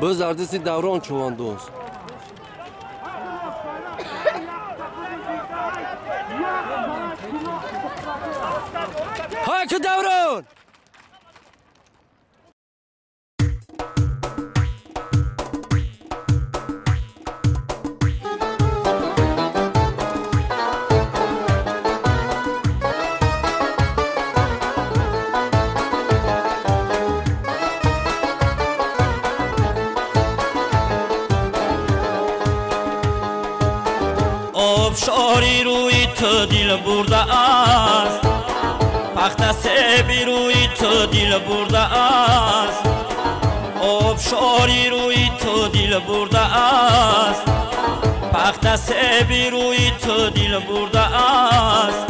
Biz ardisi davron çuvandoz. Haydi davron! آبشاری روی تو دل برده است پخت سبی روی تو دل برده است آبشاری روی تو دل برده است پخت سبی روی تو دل برده است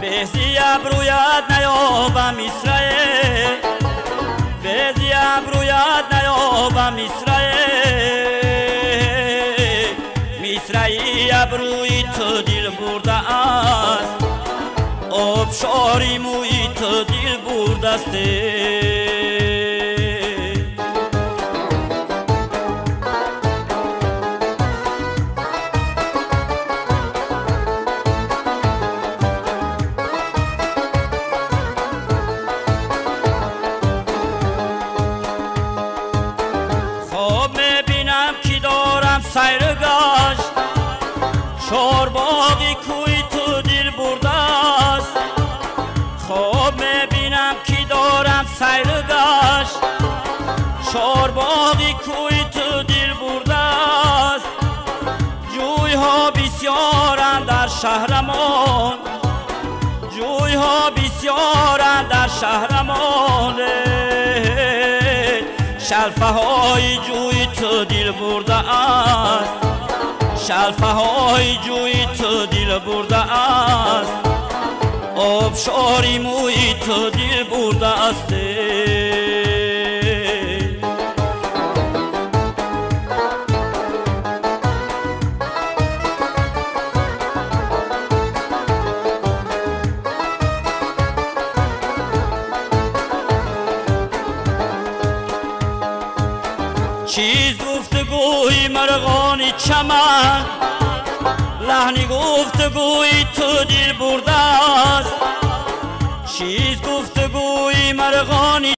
بهزی ابرویت نیابم اسرائیل بهزی ابرویت نیابم اسرائیل مصرعی ابروی تو دل برده است آبشاری موی تو دل برده است خواب میبینم که دارم سیر گشت چارباغی کوی تو دل برده است خواب میبینم که دارم سیر گشت چارباغی کوی تو دل برده است جوی ها بسیارند در شهرمان جوی ها بسیارند در شهرمان شلفه های جوی تو دل برده است شلفه های جوی تو دل برده است آبشاری موی تو دل برده است چیز گفتگوی مرغانی چمن لحنی گفتگوی تو دل برده است چیز گفتگوی مرغانی